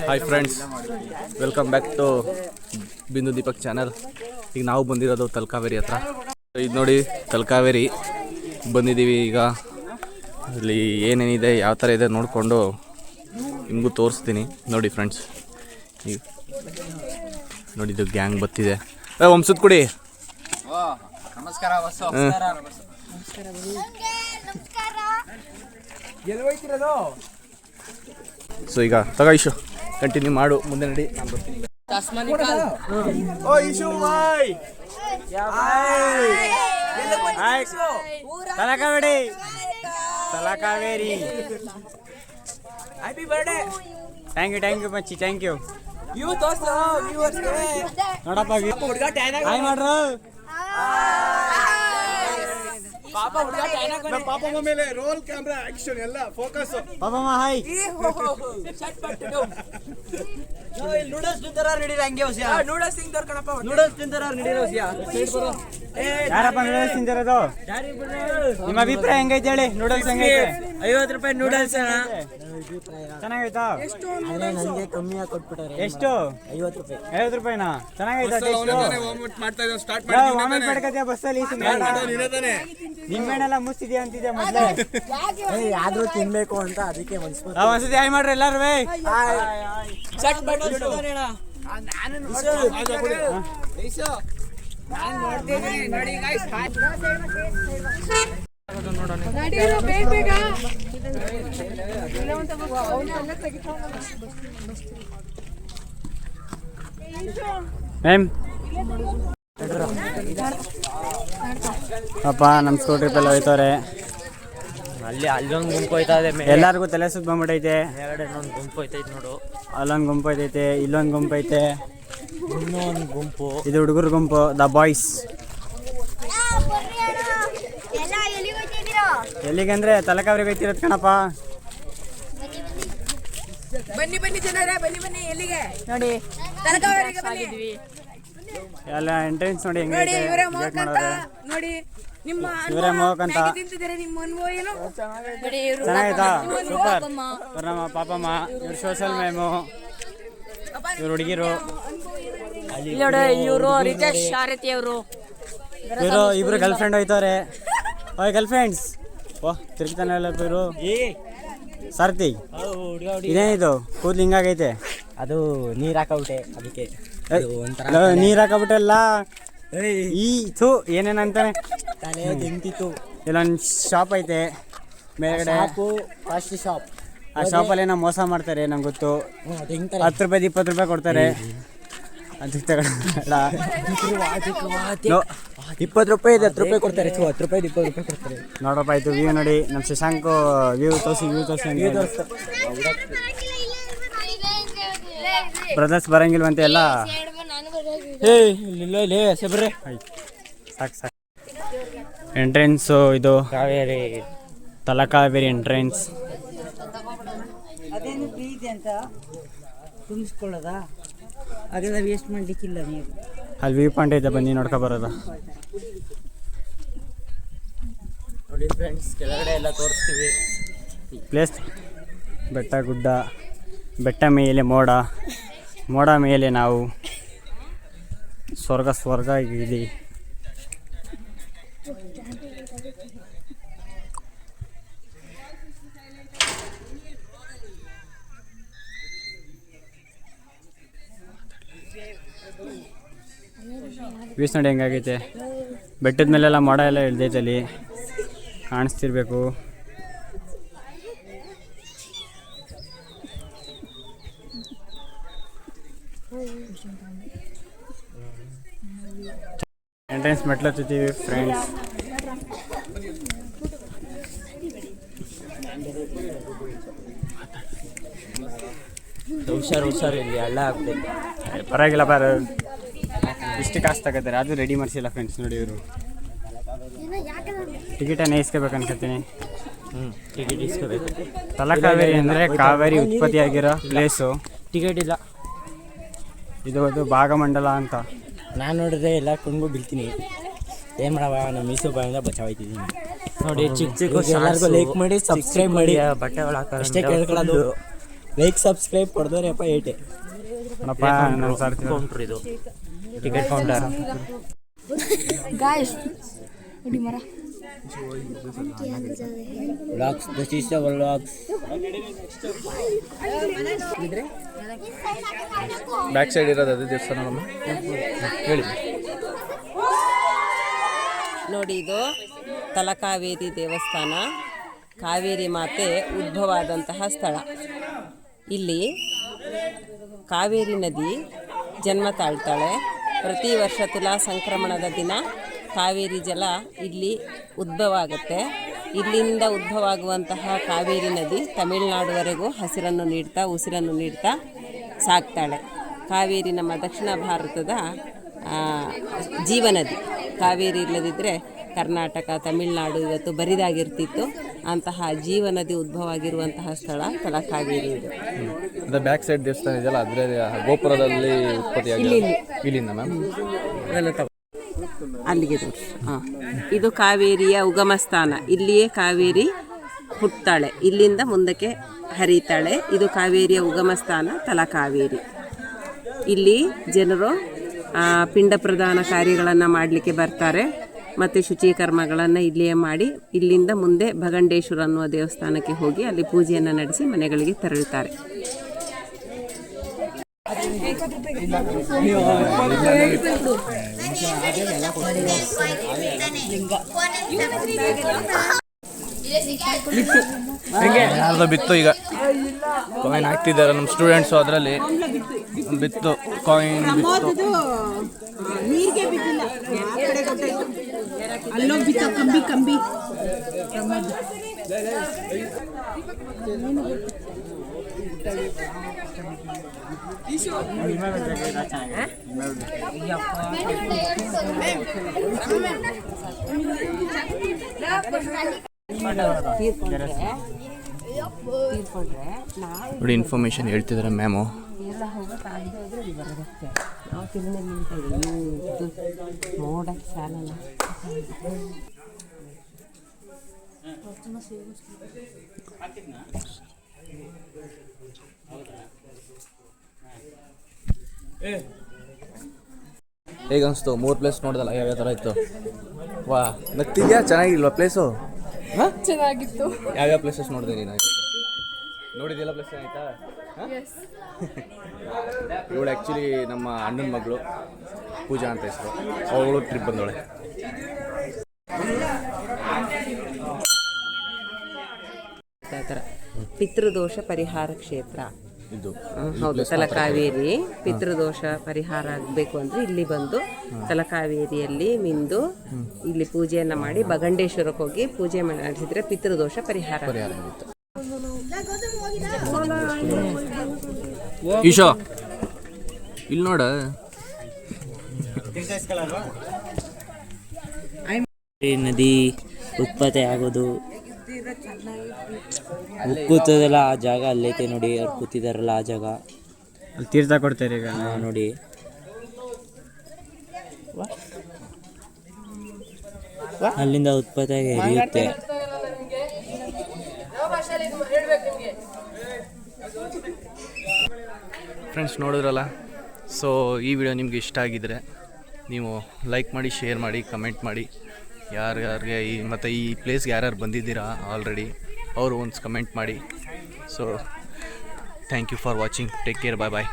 Hi friends, welcome back to Bindu Deepak channel. ಈಗ ನಾವು ಬಂದಿರೋದು ತಲಕಾವೇರಿ ಹತ್ರ. ಇದು ನೋಡಿ ತಲಕಾವೇರಿ ಬಂದಿದ್ದೀವಿ. ಈಗ ಇಲ್ಲಿ ಏನೇನಿದೆ, ಯಾವ ಥರ ಇದೆ ನೋಡಿಕೊಂಡು ನಿಮಗೂ ತೋರಿಸ್ತೀನಿ. ನೋಡಿ ಫ್ರೆಂಡ್ಸ್, ಈಗ ನೋಡಿ ಇದು ಗ್ಯಾಂಗ್ ಬತ್ತಿದೆ. ವಂಶದ ಕುಡಿ. ಸೊ ಈಗ ತಗೋ ಇಶು, ಕಂಟಿನ್ಯೂ ಮಾಡು, ಮುಂದೆ ನಡಿ, ನಾನು ಬರ್ತೀನಿ. Talakaveri happy birthday. Thank you ಮಚ್ಚಿ, ಥ್ಯಾಂಕ್ ಯು. ನೋಡಪ್ಪ ಹಾಯ್ ಮಾಡ್ರು. ಪಾಪಮ್ಮ ಮೇಲೆ ರೋಲ್ ಕ್ಯಾಮ್ರಾ ಆಕ್ಷನ್ ಎಲ್ಲ ಫೋಕಸ್. ಪಾಪಮ್ಮ ಹಾಯ್. ನೂಡಲ್ಸ್ ತಿಂತಾರ ನಡೀರ ಹಂಗೆ ಹೊಸಿಯ. ನೂಡಲ್ಸ್ ತಿಂತಾರ ಕಣಪ್ಪ. ನೂಡಲ್ಸ್ ತಿಂತಾರ ನಡೀರ ಹೊಸಿಯ. ಯಾರಪ್ಪ ನೂಡಲ್ಸ್ ತಿಂತಿರೋದು? ನಿಮ್ಮ ಅಭಿಪ್ರಾಯ ಹೆಂಗೈತೆ ಹೇಳಿ? ನೂಡಲ್ಸ್ ಹೆಂಗೈತೆ? 50 ರೂಪಾಯಿ ನೂಡಲ್ಸ್ ಅಣ್ಣ. ಚೆನ್ನಾಗೈತಾ? ನನಗೆ ಕಮ್ಮಿ ಆಗಿ ಕೊಟ್ಬಿಟ್ಟಾರೆ. ಎಷ್ಟು? 50 ರೂಪಾಯಿ. 50 ರೂಪಾಯಿನಾ? ಚೆನ್ನಾಗೈತಾ? ವಾಮಿಟ್ ಮಾಡ್ಕತ್ತೀಯ ಬಸ್ಸಲ್ಲಿ? ನಿಮ್ಮೇನೆಲ್ಲ ಮುಸ್ತಿದ್ಯಾ ಅಂತಿದ್ಯಾ ಮೊದಲೇ? ಯಾವ್ದು ತಿನ್ಬೇಕು ಅಂತ ಅದಕ್ಕೆ ಮನ್ಸ್ಬೋದು. ಒಂದ್ಸತಿ ಹಾಯ್ ಮಾಡ್ರಿ ಎಲ್ಲಾರು. ಅಪ್ಪ ನಮ್ಮ ಸ್ಕೂಲ್ ಟ್ರಿಪ್ ಎಲ್ಲ ಹೋಯ್ತವ್ರೆ. ಅಲ್ಲೊಂದು ಗುಂಪು ಹೋಯ್ತಾ ಇದೆ. ಎಲ್ಲರಿಗೂ ತಲೆ ಸುತ್ತ ಬಂದ್ಬಿಟ್ಟೈತೆ. ಇನ್ನೊಂದು ಗುಂಪು ಹೋಯ್ತೈತೆ ನೋಡು. ಅಲ್ಲೊಂದು ಗುಂಪು ಐತೈತೆ, ಇಲ್ಲೊಂದು ಗುಂಪು ಐತೆ, ಇನ್ನೊಂದು ಗುಂಪು. ಇದು ಹುಡುಗರ ಗುಂಪು, ದ ಬಾಯ್ಸ್. ಎಲ್ಲಿಗಂದ್ರೆ ತಲಕಾವೇರಿಗೆ ಹೋಯ್ತಿರೋದು ಕಣಪ್ಪ. ಬನ್ನಿ ಬನ್ನಿ ಜನರೇ, ಬನ್ನಿ ಬನ್ನಿ. ಎಲ್ಲಿಗೆ ನೋಡಿ? ತಲಕಾವೇರಿಗೆ ಬಂದಿದ್ವಿ. ಎಲ್ಲ ಎಂಟ್ರೆನ್ಸ್ ನೋಡಿ ಹೆಂಗೆ ನೋಡಿ, ಇವರೇ ಮೋಹಕ್ ಅಂತ. ನೋಡಿ ನಿಮ್ಮ ಇವರೇ ಮೋಹಕ್ ಅಂತ. ತಿಂತಿದ್ದಾರೆ. ನಿಮ್ಮ ಅನುಭವ ಏನು? ಚೆನ್ನಾಗೈತಾ? ಸೂಪರ್. ಇವ್ರು ನಮ್ಮ ಪಾಪಮ್ಮ, ಇವ್ರು ಸೋಷಲ್ ಮ್ಯಾಮು, ಇವ್ರು ಹುಡುಗಿರು, ಇವರು ರಿತೇಶ್ ಶಾರಥಿ ಅವರು. ಇವರು ಇಬ್ರು ಗರ್ಲ್ ಫ್ರೆಂಡ್ ಹೋಯ್ತವ್ರೆ. ಓಯ್ ಗರ್ಲ್ ಫ್ರೆಂಡ್ಸ್. ಓಹ್ ತಿರುಗ್ತಾನೆ ಎಲ್ಲ ಇವರು. ಸಾರಥಿ, ಇದೇನಿದು ಕೂದ್ಲು ಹಿಂಗಾಗೈತೆ? ಅದು ನೀರು ಹಾಕಬಿಟ್ಟೆ ಅದಕ್ಕೆ. ನೀರು ಹಾಕಬಿಟ್ಟಲ್ಲ. ಈ ಥೂ ಏನೇನಂತಾನೆ ತಲೆ ತಿಂತಿತ್ತು. ಇಲ್ಲೊಂದು ಶಾಪ್ ಐತೆ ಮೇಲ್ಗಡೆ, ಫಸ್ಟ್ ಶಾಪ್. ಆ ಶಾಪಲ್ಲಿ ಏನೋ ಮೋಸ ಮಾಡ್ತಾರೆ, ನಂಗೆ ಗೊತ್ತು. 10 ರೂಪಾಯಿ 20 ರೂಪಾಯಿ ಕೊಡ್ತಾರೆ. ಅದಕ್ಕೆ ತಗೊಳ್ಳ. 20 ರೂಪಾಯಿ 10 ರೂಪಾಯಿ ಕೊಡ್ತಾರೆ. 10 ರೂಪಾಯಿ 20 ರೂಪಾಯಿ ಕೊಡ್ತಾರೆ. ನೋಡಪ್ಪ ಆಯ್ತು ವ್ಯೂ ನೋಡಿ. ನಮ್ಮ ಶಶಾಂಕ್ ವ್ಯೂ ತೋರಿಸಿ ಬ್ರದರ್ಸ್ ಬರಂಗಿಲ್ವಂತೆ ಎಲ್ಲ. ಸಾಕು ಸಾಕು. ಎಂಟ್ರೆನ್ಸು ಇದು ಕಾವೇರಿ ತಲಕಾವೇರಿ ಎಂಟ್ರೆನ್ಸ್. ಅದೇನು ಪ್ರೀತಿ ಅಂತ ತುಂಬಿಸ್ಕೊಳ್ಳೋದ? ಅದೆಲ್ಲ ವೇಸ್ಟ್ ಮಾಡಲಿಕ್ಕಿಲ್ಲ ನೀರು. ಅಲ್ಲಿ ವ್ಯೂ ಪಾಯಿಂಟ್ ಐತೆ, ಬನ್ನಿ ನೋಡ್ಕೊ ಬರೋದು. ನೋಡಿ ಫ್ರೆಂಡ್ಸ್, ಕೆಳಗಡೆ ಎಲ್ಲ ತೋರಿಸ್ತೀವಿ. ಪ್ಲೇಸ್ ಬೆಟ್ಟ ಗುಡ್ಡ, ಬೆಟ್ಟ ಮೇಲೆ ಮೋಡ, ಮೋಡ ಮೇಲೆ ನಾವು. ಸ್ವರ್ಗ ಇದೆ. ವ್ಯೂಸ್ ನೋಡಿ ಹೆಂಗಾಗೈತೆ. ಬೆಟ್ಟದ ಮೇಲೆಲ್ಲ ಮೋಡ ಎಲ್ಲ ಇಳ್ದೈತೆ, ಅಲ್ಲಿ ಕಾಣಿಸ್ತಿರ್ಬೇಕು. ಎಂಟ್ರೆನ್ಸ್ ಮೆಟ್ಲು ಹತ್ತೀವಿ ಫ್ರೆಂಡ್ಸ್. ಹುಷಾರು ಇಲ್ಲಿ ಹಳ್ಳ ಆಗ್ತದೆ. ಪರವಾಗಿಲ್ಲ ಇಷ್ಟು ಕಾಸು ತಗೋತಾರೆ, ಅದು ರೆಡಿ ಮಾಡಿಸಿಲ್ಲ ಫ್ರೆಂಡ್ಸ್. ನೋಡಿ ಇವರು ಟಿಕೆಟನ್ನು ಇಸ್ಕೋಬೇಕು ಅನ್ಕೋತೀನಿ. ಟಿಕೆಟ್ ಇಸ್ಕೋಬೇಕು. ತಲಕಾವೇರಿ ಅಂದರೆ ಕಾವೇರಿ ಉತ್ಪತ್ತಿಯಾಗಿರೋ ಪ್ಲೇಸು. ಟಿಕೆಟ್ ಇಲ್ಲ. ಇದು ಭಾಗಮಂಡಲ ಅಂತ. ನಾನು ನೋಡಿದ್ರೆ ಎಲ್ಲ ಕೊಂಡ್ಕೊಂಡು ಬೀಳ್ತೀನಿ. ಏನು ಮಾಡವ, ನಮ್ಮ ಮೀಸು ಬಾಯಿಂದ ಬಚಾವಾಯ್ತಿದ್ದೀನಿ. ನೋಡಿ ಚಿಕ್ಕ ಎಲ್ಲರಿಗೂ ಲೈಕ್ ಮಾಡಿ, ಸಬ್ಸ್ಕ್ರೈಬ್ ಮಾಡಿ, ಬಟ್ಟೆ ಒಳಗೆ ಅಷ್ಟೇ ಕೇಳ್ಕೊಳ್ಳೋದು. ಲೈಕ್ ಸಬ್ಸ್ಕ್ರೈಬ್ ಕೊಡ್ದವ್ರಪ್ಪ ಏಟೆ ಕೌಂಟ್ರ್ ಇದು ಟಿಕೆಟ್ ಕೌಂಟರ್. ಗಾಯ್ಸ್ ನೋಡಿ ಮರ ವ್ಲಾಗ್ಸ್ ವ್ಲಾಗ್ಸ್ ಬ್ಯಾಕ್ ಸೈಡ್ ಇರೋದು ಅದೇ ದೇವಸ್ಥಾನ ನಮ್ಮ ಹೇಳಿ. ನೋಡಿ, ಇದು ತಲಕಾವೇರಿ ದೇವಸ್ಥಾನ. ಕಾವೇರಿ ಮಾತೆ ಉದ್ಭವ ಆದಂತಹ ಸ್ಥಳ. ಇಲ್ಲಿ ಕಾವೇರಿ ನದಿ ಜನ್ಮ ತಾಳ್ತಾಳೆ. ಪ್ರತಿ ವರ್ಷ ತುಲಾ ಸಂಕ್ರಮಣದ ದಿನ ಕಾವೇರಿ ಜಲ ಇಲ್ಲಿ ಉದ್ಭವ ಆಗುತ್ತೆ. ಇಲ್ಲಿಂದ ಉದ್ಭವ ಆಗುವಂತಹ ಕಾವೇರಿ ನದಿ ತಮಿಳುನಾಡುವರೆಗೂ ಹಸಿರನ್ನು ನೀಡ್ತಾ ಉಸಿರನ್ನು ನೀಡ್ತಾ ಸಾಗ್ತಾಳೆ. ಕಾವೇರಿ ನಮ್ಮ ದಕ್ಷಿಣ ಭಾರತದ ಜೀವನದಿ. ಕಾವೇರಿ ಇಲ್ಲದಿದ್ದರೆ ಕರ್ನಾಟಕ ತಮಿಳುನಾಡು ಇವತ್ತು ಬರಿದಾಗಿರ್ತಿತ್ತು. ಅಂತಹ ಜೀವನದಿ ಉದ್ಭವ ಆಗಿರುವಂತಹ ಸ್ಥಳ ತಲಕಾವೇರಿ ಇದು. ಅದೇ ಬ್ಯಾಕ್ ಸೈಡ್ ದೇವಸ್ಥಾನ ಇದೆಯಲ್ಲ, ಅದ್ರ ಗೋಪುರದಲ್ಲಿ ಉತ್ಪತ್ತಿಯಾಗಿ ಇಲ್ಲಿಂದ ಮ್ಯಾಮ್ ಅಲ್ಲಿಗೆ ತೋರಿಸಿ. ಹಾಂ, ಇದು ಕಾವೇರಿಯ ಉಗಮ ಸ್ಥಾನ. ಇಲ್ಲಿಯೇ ಕಾವೇರಿ ಹುಟ್ತಾಳೆ, ಇಲ್ಲಿಂದ ಮುಂದಕ್ಕೆ ಹರಿತಾಳೆ. ಇದು ಕಾವೇರಿಯ ಉಗಮ ಸ್ಥಾನ ತಲಕಾವೇರಿ. ಇಲ್ಲಿ ಜನರು ಪಿಂಡ ಪ್ರದಾನ ಕಾರ್ಯಗಳನ್ನು ಮಾಡಲಿಕ್ಕೆ ಬರ್ತಾರೆ ಮತ್ತು ಶುಚೀಕರ್ಮಗಳನ್ನು ಇಲ್ಲಿಯೇ ಮಾಡಿ ಇಲ್ಲಿಂದ ಮುಂದೆ ಭಗಂಡೇಶ್ವರ ಅನ್ನುವ ದೇವಸ್ಥಾನಕ್ಕೆ ಹೋಗಿ ಅಲ್ಲಿ ಪೂಜೆಯನ್ನು ನಡೆಸಿ ಮನೆಗಳಿಗೆ ತೆರಳುತ್ತಾರೆ. ಯಾರ್ದೋ ಬಿತ್ತು ಈಗ ಕಾಯಿನ್ ಹಾಕ್ತಿದ್ದಾರೆ ನಮ್ಮ ಸ್ಟೂಡೆಂಟ್ಸು. ಅದರಲ್ಲಿ ಬಿತ್ತು ಕಾಯಿನ್ ಬಿತ್ತು. ನೋಡಿ ಇನ್ಫಾರ್ಮೇಶನ್ ಹೇಳ್ತಿದ್ದಾರೆ ಮ್ಯಾಮು. ಹೇಗನ್ನಿಸ್ತು 3 ಪ್ಲೇಸ್ ನೋಡ್ದಲ್ಲ, ಯಾವ್ಯಾವ ಥರ ಇತ್ತು? ವಾ, ನಗ್ತಿದ್ಯಾ? ಚೆನ್ನಾಗಿಲ್ವಾ ಪ್ಲೇಸು? ಚೆನ್ನಾಗಿತ್ತು. ಯಾವ್ಯಾವ ಪ್ಲೇಸಸ್ ನೋಡಿದೆ ನೀನು? ನೋಡಿದೆಲ್ಲ ಪ್ಲೇಸ್ ಆಯ್ತಾ? ಇವಳು ಆ್ಯಕ್ಚುಲಿ ನಮ್ಮ ಅಣ್ಣನ ಮಗಳು ಪೂಜಾ ಅಂತ ಹೆಸರು. ಅವಳು ಟ್ರಿಪ್ ಬಂದವಳೆ. ಪಿತೃದೋಷ ಪರಿಹಾರ ಕ್ಷೇತ್ರ ಇದು. ಹೌದು, ತಲಕಾವೇರಿ. ಪಿತೃದೋಷ ಪರಿಹಾರ ಆಗಬೇಕು ಅಂದರೆ ಇಲ್ಲಿ ಬಂದು ತಲಕಾವೇರಿಯಲ್ಲಿ ಮಿಂದು ಇಲ್ಲಿ ಪೂಜೆಯನ್ನು ಮಾಡಿ ಭಗಂಡೇಶ್ವರಕ್ಕೆ ಹೋಗಿ ಪೂಜೆ ನಡೆಸಿದ್ರೆ ಪಿತೃದೋಷ ಪರಿಹಾರ ಆಗುತ್ತೆ. ಈಶಾ ಇಲ್ಲಿ ನೋಡ, ನದಿ ಉತ್ಪತ್ತಿ ಆಗೋದು ಕೂತದಲ್ಲ ಆ ಜಾಗ ಅಲ್ಲೈತೆ ನೋಡಿ. ಅವ್ರು ಕೂತಿದಾರಲ್ಲ ಆ ಜಾಗ ಅಲ್ಲಿ ತೀರ್ಥ ಕೊಡ್ತಾರೆ ಈಗ ನೋಡಿ. ಅಲ್ಲಿಂದ ಉತ್ಪತ್ತಿಯಾಗಿ ಹರಿಯುತ್ತೆ. ಫ್ರೆಂಡ್ಸ್ ನೋಡಿದ್ರಲ್ಲ. ಸೊ ಈ ವಿಡಿಯೋ ನಿಮ್ಗೆ ಇಷ್ಟ ಆಗಿದ್ರೆ ನೀವು ಲೈಕ್ ಮಾಡಿ, ಶೇರ್ ಮಾಡಿ, ಕಮೆಂಟ್ ಮಾಡಿ. ಯಾರ್ಯಾರಿಗೆ ಮತ್ತು ಈ ಪ್ಲೇಸ್ಗೆ ಯಾರ್ಯಾರು ಬಂದಿದ್ದೀರಾ ಆಲ್ರೆಡಿ ಅವರು ಒಂದು ಕಮೆಂಟ್ ಮಾಡಿ. So thank you for watching. Take care. Bye bye.